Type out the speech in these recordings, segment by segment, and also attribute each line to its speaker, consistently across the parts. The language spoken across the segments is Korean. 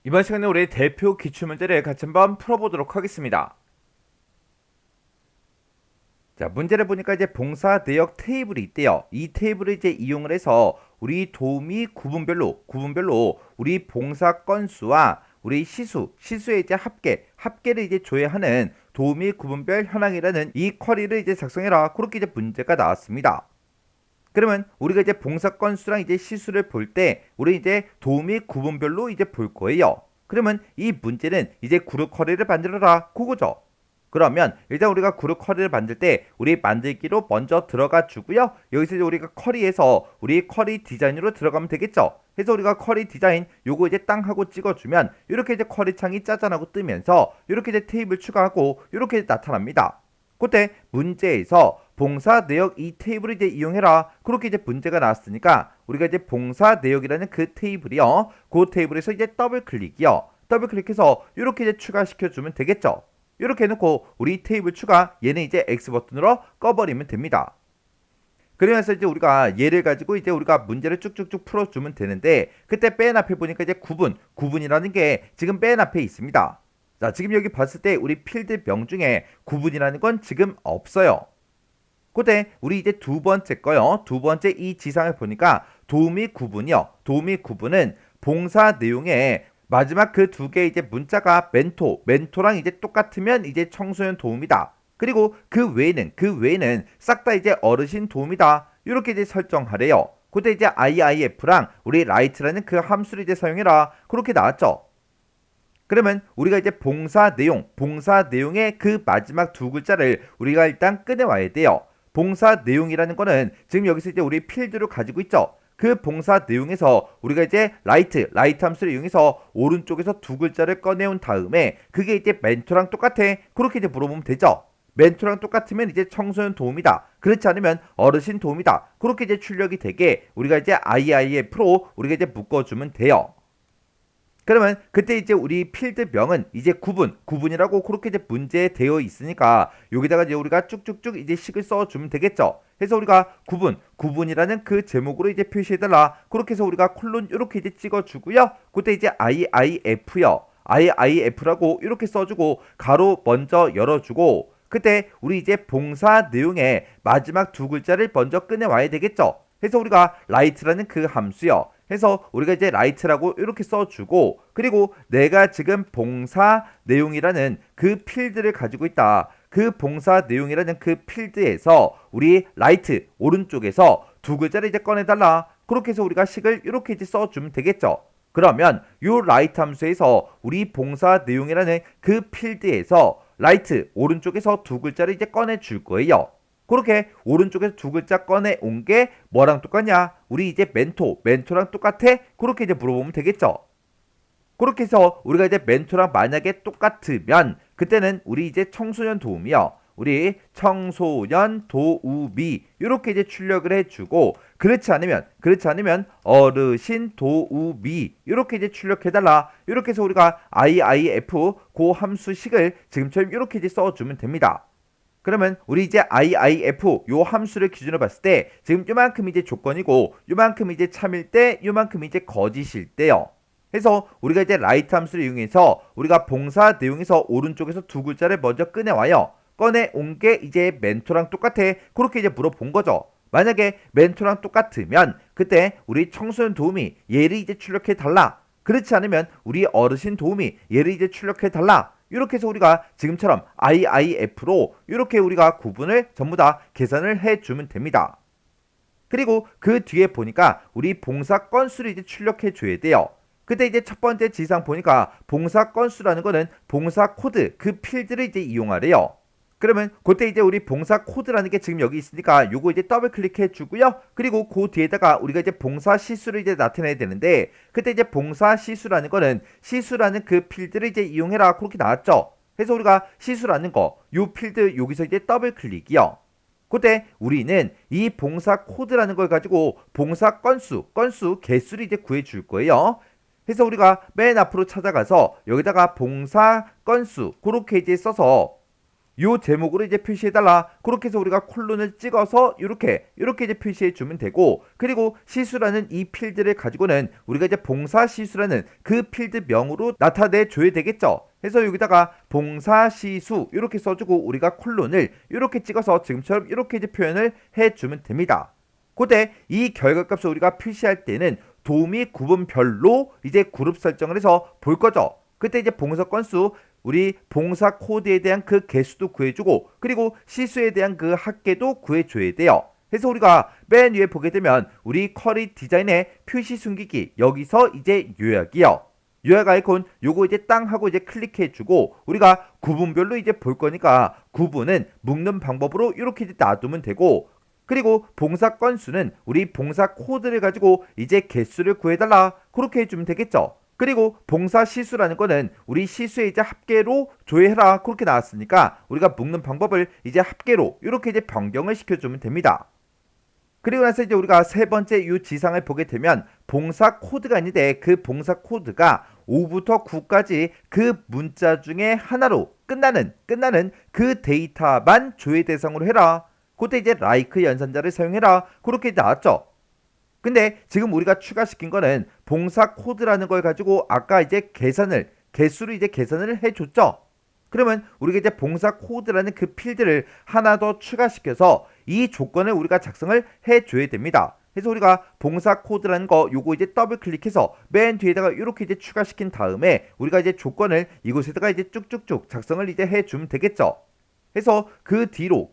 Speaker 1: 이번 시간에 우리 대표 기출문제를 같이 한번 풀어보도록 하겠습니다. 자, 문제를 보니까 이제 봉사 내역 테이블이 있대요. 이 테이블을 이제 이용을 해서 우리 도우미 구분별로 우리 봉사 건수와 우리 시수의 이제 합계를 이제 조회하는 도우미 구분별 현황이라는 이 쿼리를 이제 작성해라. 그렇게 이제 문제가 나왔습니다. 그러면 우리가 이제 봉사 건수랑 이제 시수를 볼 때 우리 이제 도우미 구분별로 이제 볼 거예요. 그러면 이 문제는 이제 그룹 쿼리를 만들어라 그거죠. 그러면 일단 우리가 그룹 쿼리를 만들 때 우리 만들기로 먼저 들어가 주고요. 여기서 이제 우리가 쿼리에서 우리 쿼리 디자인으로 들어가면 되겠죠. 그래서 우리가 쿼리 디자인 요거 이제 땅 하고 찍어주면 이렇게 이제 쿼리 창이 짜잔하고 뜨면서 이렇게 이제 테이블 추가하고 이렇게 나타납니다. 그때 문제에서 봉사 내역 이 테이블을 이제 이용해라. 그렇게 이제 문제가 나왔으니까 우리가 이제 봉사 내역이라는 그 테이블이요. 그 테이블에서 이제 더블 클릭이요. 더블 클릭해서 이렇게 이제 추가시켜 주면 되겠죠. 이렇게 해놓고 우리 테이블 추가 얘는 이제 X 버튼으로 꺼버리면 됩니다. 그러면서 이제 우리가 얘를 가지고 이제 우리가 문제를 쭉쭉쭉 풀어주면 되는데 그때 맨 앞에 보니까 이제 구분이라는 게 지금 맨 앞에 있습니다. 자, 지금 여기 봤을 때 우리 필드명 중에 구분이라는 건 지금 없어요. 그때 우리 이제 두 번째 거요. 두 번째 이 지상을 보니까 도우미 구분이요. 도우미 구분은 봉사 내용에 마지막 그 두 개의 이제 문자가 멘토랑 이제 똑같으면 이제 청소년 도움이다. 그리고 그 외에는 싹 다 이제 어르신 도움이다. 이렇게 이제 설정하래요. 그때 이제 IIF랑 우리 라이트라는 그 함수를 이제 사용해라. 그렇게 나왔죠. 그러면 우리가 이제 봉사 내용의 그 마지막 두 글자를 우리가 일단 꺼내와야 돼요. 봉사 내용이라는 거는 지금 여기서 이제 우리 필드를 가지고 있죠. 그 봉사 내용에서 우리가 이제 라이트 함수를 이용해서 오른쪽에서 두 글자를 꺼내온 다음에 그게 이제 멘토랑 똑같아. 그렇게 이제 물어보면 되죠. 멘토랑 똑같으면 이제 청소년 도움이다. 그렇지 않으면 어르신 도움이다. 그렇게 이제 출력이 되게 우리가 이제 IIF로 우리가 이제 묶어주면 돼요. 그러면 그때 이제 우리 필드명은 이제 구분이라고 그렇게 이제 문제에 되어 있으니까 여기다가 이제 우리가 쭉쭉쭉 이제 식을 써주면 되겠죠. 그래서 우리가 구분이라는 그 제목으로 이제 표시해달라. 그렇게 해서 우리가 콜론 이렇게 이제 찍어주고요. 그때 이제 IIF요. IIF라고 이렇게 써주고 가로 먼저 열어주고 그때 우리 이제 봉사 내용의 마지막 두 글자를 먼저 꺼내와야 되겠죠. 그래서 우리가 라이트라는 그 함수요. 해서 우리가 이제 라이트라고 이렇게 써주고 그리고 내가 지금 봉사 내용이라는 그 필드를 가지고 있다. 그 봉사 내용이라는 그 필드에서 우리 라이트 오른쪽에서 두 글자를 이제 꺼내달라. 그렇게 해서 우리가 식을 이렇게 이제 써주면 되겠죠. 그러면 요 라이트 함수에서 우리 봉사 내용이라는 그 필드에서 라이트 오른쪽에서 두 글자를 이제 꺼내줄 거예요. 그렇게 오른쪽에서 두 글자 꺼내온 게 뭐랑 똑같냐? 우리 이제 멘토랑 똑같아? 그렇게 이제 물어보면 되겠죠. 그렇게 해서 우리가 이제 멘토랑 만약에 똑같으면 그때는 우리 이제 청소년 도우미요. 우리 청소년 도우미 이렇게 이제 출력을 해주고 그렇지 않으면 어르신 도우미 이렇게 이제 출력해달라. 이렇게 해서 우리가 IIF 그 함수식을 지금처럼 이렇게 이제 써주면 됩니다. 그러면 우리 이제 IIF 요 함수를 기준으로 봤을 때 지금 요만큼 이제 조건이고 요만큼 이제 참일 때 요만큼 이제 거짓일 때요. 그래서 우리가 이제 라이트 함수를 이용해서 우리가 봉사 내용에서 오른쪽에서 두 글자를 먼저 꺼내와요. 꺼내온 게 이제 멘토랑 똑같아. 그렇게 이제 물어본 거죠. 만약에 멘토랑 똑같으면 그때 우리 청소년 도우미 얘를 이제 출력해 달라. 그렇지 않으면 우리 어르신 도우미 얘를 이제 출력해 달라. 이렇게 해서 우리가 지금처럼 IIF로 이렇게 우리가 구분을 전부 다 계산을 해주면 됩니다. 그리고 그 뒤에 보니까 우리 봉사 건수를 이제 출력해 줘야 돼요. 그때 이제 첫 번째 지상 보니까 봉사 건수라는 거는 봉사 코드 그 필드를 이제 이용하래요. 그러면 그때 이제 우리 봉사 코드라는 게 지금 여기 있으니까 요거 이제 더블 클릭해 주고요. 그리고 그 뒤에다가 우리가 이제 봉사 시수를 이제 나타내야 되는데 그때 이제 봉사 시수라는 거는 시수라는 그 필드를 이제 이용해라 그렇게 나왔죠. 그래서 우리가 시수라는 거 요 필드 여기서 이제 더블 클릭이요. 그때 우리는 이 봉사 코드라는 걸 가지고 봉사 건수 개수를 이제 구해 줄 거예요. 그래서 우리가 맨 앞으로 찾아가서 여기다가 봉사 건수 그렇게 이제 써서 요 제목으로 이제 표시해달라. 그렇게 해서 우리가 콜론을 찍어서 이렇게 이제 표시해 주면 되고, 그리고 시수라는 이 필드를 가지고는 우리가 이제 봉사시수라는 그 필드 명으로 나타내 줘야 되겠죠. 그래서 여기다가 봉사시수 이렇게 써주고 우리가 콜론을 이렇게 찍어서 지금처럼 이렇게 이제 표현을 해주면 됩니다. 그때 이 결과값을 우리가 표시할 때는 도우미 구분별로 이제 그룹 설정을 해서 볼 거죠. 그때 이제 봉사 건수, 우리 봉사 코드에 대한 그 개수도 구해주고, 그리고 시수에 대한 그 합계도 구해줘야 돼요. 그래서 우리가 맨 위에 보게 되면 우리 쿼리 디자인의 표시 숨기기, 여기서 이제 요약이요. 요약 아이콘 요거 이제 땅 하고 이제 클릭해주고, 우리가 구분별로 이제 볼 거니까 구분은 묶는 방법으로 이렇게 이제 놔두면 되고, 그리고 봉사 건수는 우리 봉사 코드를 가지고 이제 개수를 구해달라. 그렇게 해주면 되겠죠. 그리고 봉사 시수라는 거는 우리 시수의 이제 합계로 조회해라. 그렇게 나왔으니까 우리가 묶는 방법을 이제 합계로 이렇게 이제 변경을 시켜주면 됩니다. 그리고 나서 이제 우리가 세 번째 이 지상을 보게 되면 봉사 코드가 있는데, 그 봉사 코드가 5부터 9까지 그 문자 중에 하나로 끝나는 그 데이터만 조회 대상으로 해라. 그때 이제 like 연산자를 사용해라. 그렇게 나왔죠. 근데 지금 우리가 추가시킨 거는 봉사 코드라는 걸 가지고 아까 이제 개수로 이제 계산을 해줬죠. 그러면 우리가 이제 봉사 코드라는 그 필드를 하나 더 추가시켜서 이 조건을 우리가 작성을 해줘야 됩니다. 그래서 우리가 봉사 코드라는 거 요거 이제 더블 클릭해서 맨 뒤에다가 이렇게 이제 추가시킨 다음에 우리가 이제 조건을 이곳에다가 이제 쭉쭉쭉 작성을 이제 해주면 되겠죠. 해서 그 뒤로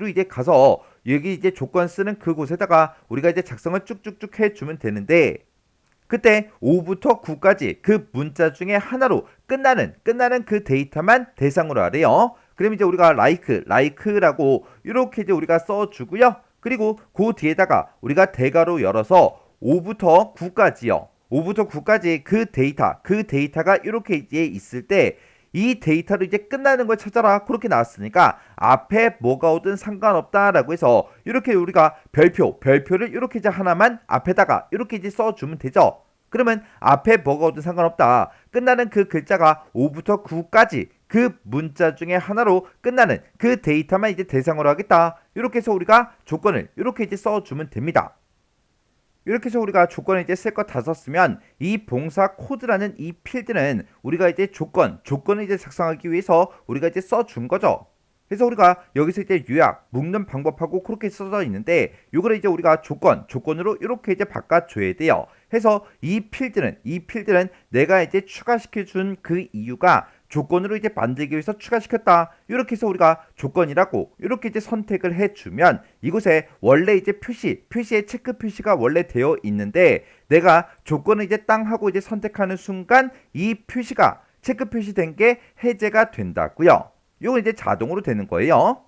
Speaker 1: 이제 가서 여기 이제 조건 쓰는 그곳에다가 우리가 이제 작성을 쭉쭉쭉 해주면 되는데, 그때 5부터 9까지 그 문자 중에 하나로 끝나는 그 데이터만 대상으로 하래요. 그럼 이제 우리가 like라고 이렇게 이제 우리가 써주고요. 그리고 그 뒤에다가 우리가 대괄호 열어서 5부터 9까지요. 5부터 9까지 그 데이터가 이렇게 이제 있을 때 이 데이터로 이제 끝나는 걸 찾아라. 그렇게 나왔으니까 앞에 뭐가 오든 상관없다라고 해서 이렇게 우리가 별표를 이렇게 이제 하나만 앞에다가 이렇게 이제 써주면 되죠. 그러면 앞에 뭐가 오든 상관없다. 끝나는 그 글자가 5부터 9까지 그 문자 중에 하나로 끝나는 그 데이터만 이제 대상으로 하겠다. 이렇게 해서 우리가 조건을 이렇게 이제 써주면 됩니다. 이렇게 해서 우리가 조건을 이제 쓸 거 다 썼으면 이 봉사 코드라는 이 필드는 우리가 이제 조건을 이제 작성하기 위해서 우리가 이제 써준 거죠. 그래서 우리가 여기서 이제 요약, 묶는 방법하고 그렇게 써져 있는데, 요거를 이제 우리가 조건으로 이렇게 이제 바꿔줘야 돼요. 해서 이 필드는 내가 이제 추가시켜준 그 이유가 조건으로 이제 만들기 위해서 추가시켰다. 이렇게 해서 우리가 조건이라고 이렇게 이제 선택을 해주면 이곳에 원래 이제 표시에 체크 표시가 원래 되어 있는데, 내가 조건을 이제 땅 하고 이제 선택하는 순간 이 표시가 체크 표시된 게 해제가 된다고요. 이건 이제 자동으로 되는 거예요.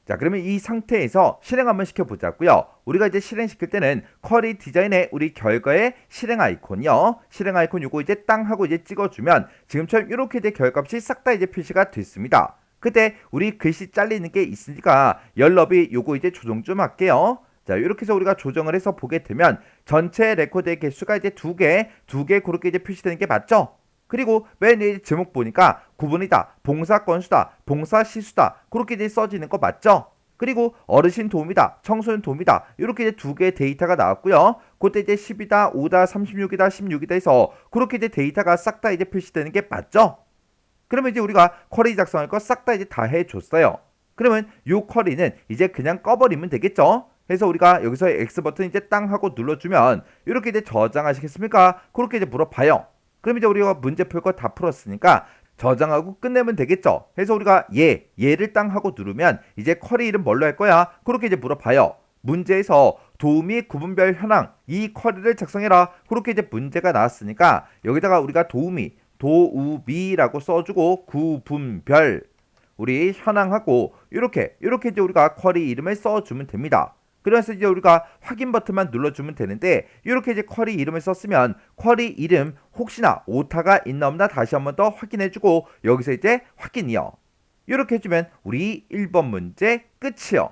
Speaker 1: 자, 그러면 이 상태에서 실행 한번 시켜보자고요. 우리가 이제 실행시킬 때는 쿼리 디자인의 우리 결과의 실행 아이콘이요. 실행 아이콘 요거 이제 땅 하고 이제 찍어주면 지금처럼 이렇게 이제 결과값이 싹 다 이제 표시가 됐습니다. 그때 우리 글씨 잘리는 게 있으니까 열너비 요거 이제 조정 좀 할게요. 자, 이렇게 해서 우리가 조정을 해서 보게 되면 전체 레코드의 개수가 이제 두 개 그렇게 이제 표시되는 게 맞죠? 그리고 맨 위에 제목 보니까 구분이다, 봉사 건수다, 봉사 시수다 그렇게 이제 써지는 거 맞죠? 그리고 어르신 도움이다, 청소년 도움이다 이렇게 이제 두 개의 데이터가 나왔고요. 그때 이제 10이다, 5다, 36이다, 16이다 해서 그렇게 이제 데이터가 싹 다 이제 표시되는 게 맞죠? 그러면 이제 우리가 쿼리 작성할 거 싹 다 이제 다 해줬어요. 그러면 요 쿼리는 이제 그냥 꺼버리면 되겠죠? 그래서 우리가 여기서 X 버튼 이제 땅 하고 눌러주면 이렇게 이제 저장하시겠습니까? 그렇게 이제 물어봐요. 그럼 이제 우리가 문제 풀 거 다 풀었으니까 저장하고 끝내면 되겠죠. 그래서 우리가 얘를 땅 하고 누르면 이제 쿼리 이름 뭘로 할 거야? 그렇게 이제 물어봐요. 문제에서 도우미 구분별 현황 이 쿼리를 작성해라. 그렇게 이제 문제가 나왔으니까 여기다가 우리가 도우미라고 써주고 구분별 우리 현황하고 이렇게 이제 우리가 쿼리 이름을 써주면 됩니다. 그래서 이제 우리가 확인 버튼만 눌러주면 되는데, 이렇게 이제 쿼리 이름을 썼으면 쿼리 이름 혹시나 오타가 있나 없나 다시 한번 더 확인해주고 여기서 이제 확인이요. 이렇게 해주면 우리 1번 문제 끝이요.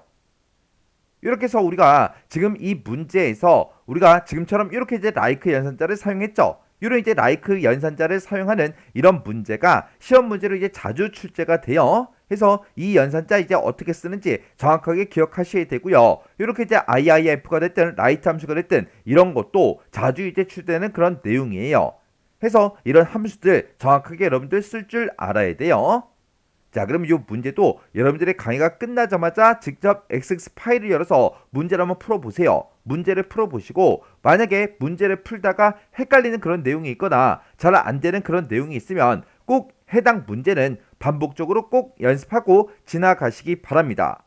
Speaker 1: 이렇게 해서 우리가 지금 이 문제에서 우리가 지금처럼 이렇게 이제 like 연산자를 사용했죠. 이런 이제 like 연산자를 사용하는 이런 문제가 시험 문제로 이제 자주 출제가 돼요. 해서 이 연산자 이제 어떻게 쓰는지 정확하게 기억하셔야 되고요. 이렇게 이제 IIF가 됐든 라이트 함수가 됐든 이런 것도 자주 이제 출제되는 그런 내용이에요. 해서 이런 함수들 정확하게 여러분들 쓸 줄 알아야 돼요. 자, 그럼 이 문제도 여러분들의 강의가 끝나자마자 직접 XX 파일을 열어서 문제를 한번 풀어보세요. 문제를 풀어보시고 만약에 문제를 풀다가 헷갈리는 그런 내용이 있거나 잘 안 되는 그런 내용이 있으면 꼭 해당 문제는 반복적으로 꼭 연습하고 지나가시기 바랍니다.